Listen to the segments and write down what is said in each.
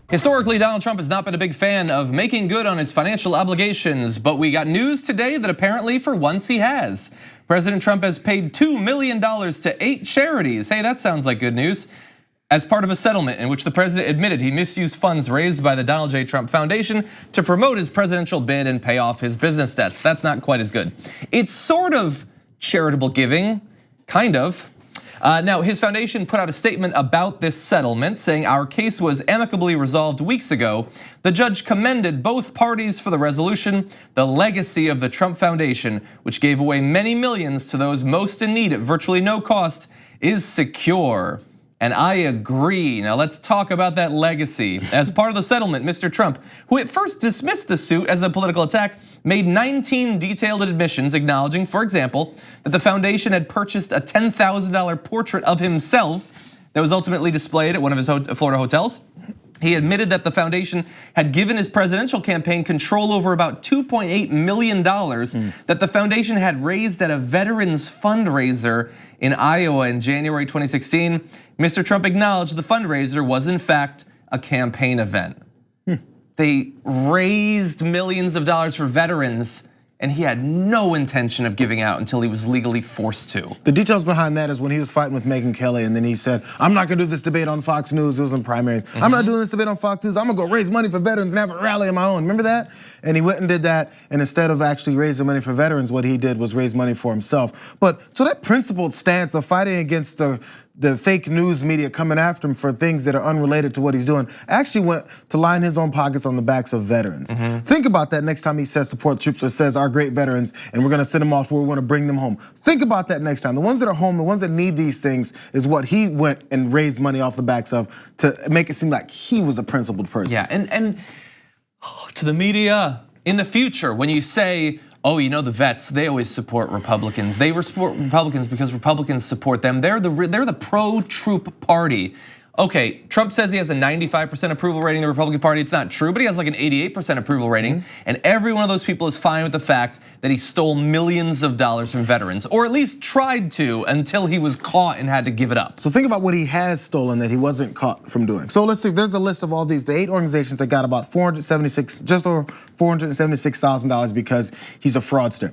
Historically, Donald Trump has not been a big fan of making good on his financial obligations, but we got news today that apparently for once he has. President Trump has paid $2 million to 8 charities. Hey, that sounds like good news. As part of a settlement in which the president admitted he misused funds raised by the Donald J. Trump Foundation to promote his presidential bid and pay off his business debts. That's not quite as good. It's sort of charitable giving, kind of. Now, his foundation put out a statement about this settlement saying our case was amicably resolved weeks ago. The judge commended both parties for the resolution. The legacy of the Trump Foundation, which gave away many millions to those most in need at virtually no cost, is secure. And I agree. Now let's talk about that legacy. As part of the settlement, Mr. Trump, who at first dismissed the suit as a political attack, made 19 detailed admissions acknowledging, for example, that the foundation had purchased a $10,000 portrait of himself that was ultimately displayed at one of his Florida hotels. He admitted that the foundation had given his presidential campaign control over about $2.8 million that the foundation had raised at a veterans fundraiser in Iowa in January 2016. Mr. Trump acknowledged the fundraiser was in fact a campaign event. They raised millions of dollars for veterans, and he had no intention of giving out until he was legally forced to. The details behind that is when he was fighting with Megyn Kelly, and then he said, I'm not gonna do this debate on Fox News, it was in primaries. I'm not doing this debate on Fox News, I'm gonna go raise money for veterans and have a rally of my own, remember that? And he went and did that, and instead of actually raising money for veterans, what he did was raise money for himself. But so that principled stance of fighting against the fake news media coming after him for things that are unrelated to what he's doing actually went to line his own pockets on the backs of veterans. Think about that next time he says support troops or says our great veterans and we're gonna send them off where we wanna bring them home. Think about that next time. The ones that are home, the ones that need these things is what he went and raised money off the backs of to make it seem like he was a principled person. Yeah, and to the media, in the future, when you say, oh, you know the vets, they always support Republicans. They support Republicans because Republicans support them. They're the pro-troop party. Okay, Trump says he has a 95% approval rating in the Republican Party. It's not true, but he has like an 88% approval rating. And every one of those people is fine with the fact that he stole millions of dollars from veterans, or at least tried to until he was caught and had to give it up. So think about what he has stolen that he wasn't caught from doing. So let's see, there's the list of all these, the 8 organizations that got about just over $476,000 because he's a fraudster.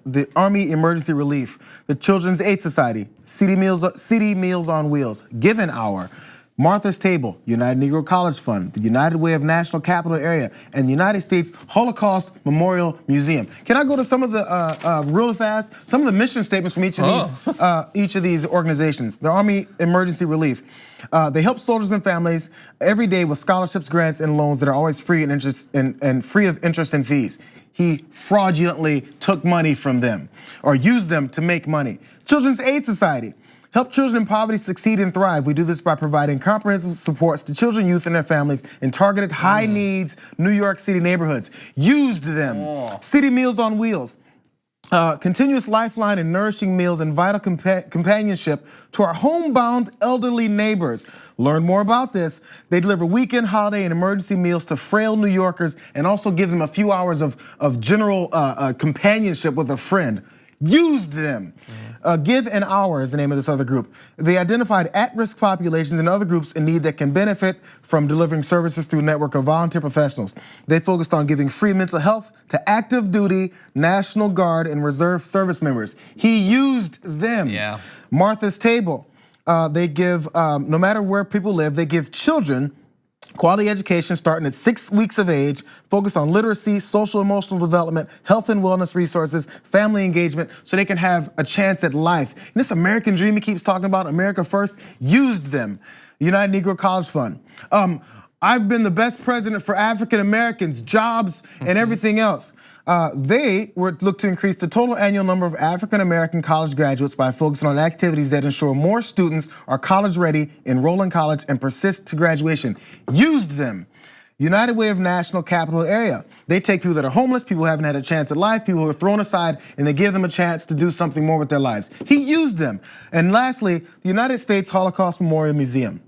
The Army Emergency Relief, the Children's Aid Society, CD Meals on Wheels, Given Hour, Martha's Table, United Negro College Fund, the United Way of National Capital Area, and United States Holocaust Memorial Museum. Can I go to some of the, real fast, some of the mission statements from each of these organizations? The Army Emergency Relief. They help soldiers and families every day with scholarships, grants, and loans that are always free and free of interest and fees. He fraudulently took money from them or used them to make money. Children's Aid Society. Help children in poverty succeed and thrive. We do this by providing comprehensive supports to children, youth, and their families in targeted high needs New York City neighborhoods. Used them. City Meals on Wheels. Continuous lifeline and nourishing meals and vital companionship to our homebound elderly neighbors. Learn more about this. They deliver weekend, holiday, and emergency meals to frail New Yorkers and also give them a few hours of general companionship with a friend. Used them. Give an Hour is the name of this other group. They identified at-risk populations and other groups in need that can benefit from delivering services through a network of volunteer professionals. They focused on giving free mental health to active duty, National Guard, and Reserve service members. He used them. Yeah. Martha's Table. They give, no matter where people live, they give children quality education starting at 6 weeks of age, focus on literacy, social emotional development, health and wellness resources, family engagement, so they can have a chance at life. And this American dream he keeps talking about, America First, used them. United Negro College Fund. I've been the best president for African Americans, jobs, and everything else. They look to increase the total annual number of African American college graduates by focusing on activities that ensure more students are college ready, enroll in college, and persist to graduation. Used them. United Way of National Capital Area. They take people that are homeless, people who haven't had a chance at life, people who are thrown aside, and they give them a chance to do something more with their lives. He used them. And lastly, the United States Holocaust Memorial Museum.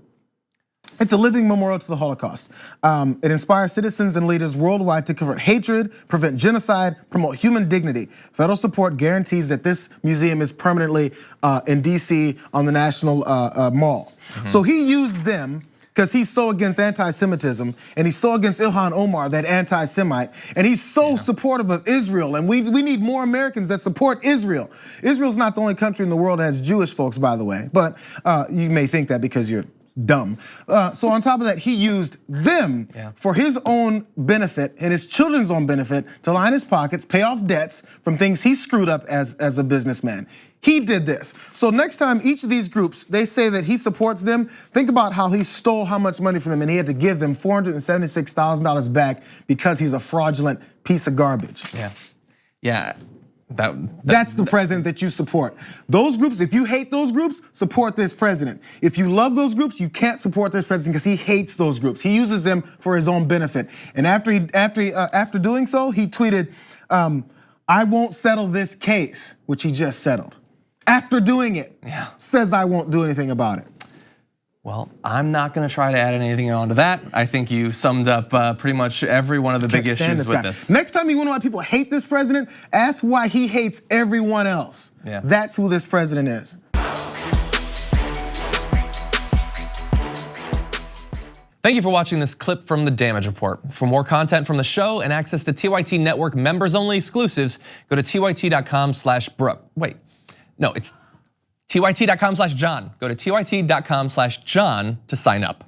It's a living memorial to the Holocaust. It inspires citizens and leaders worldwide to convert hatred, prevent genocide, promote human dignity. Federal support guarantees that this museum is permanently in DC on the National Mall. So he used them, because he's so against anti-Semitism, and he's so against Ilhan Omar, that anti-Semite, and he's so supportive of Israel, and we need more Americans that support Israel. Israel's not the only country in the world that has Jewish folks, by the way, but you may think that because you're dumb. So on top of that, he used them for his own benefit and his children's own benefit to line his pockets, pay off debts from things he screwed up as a businessman. He did this. So next time each of these groups, they say that he supports them, think about how he stole how much money from them and he had to give them $476,000 back because he's a fraudulent piece of garbage. Yeah. That's the president that you support. Those groups, if you hate those groups, support this president. If you love those groups, you can't support this president because he hates those groups. He uses them for his own benefit. And after doing so, he tweeted, "I won't settle this case," which he just settled. After doing it, says I won't do anything about it. Well, I'm not gonna try to add anything onto that. I think you summed up pretty much every one of the big issues with this. Next time you wonder why people hate this president, ask why he hates everyone else. That's who this president is. Thank you for watching this clip from the Damage Report. For more content from the show and access to TYT Network members-only exclusives, go to tyt.com/Brooke. Wait, no, it's tyt.com/John. Go to tyt.com/John to sign up.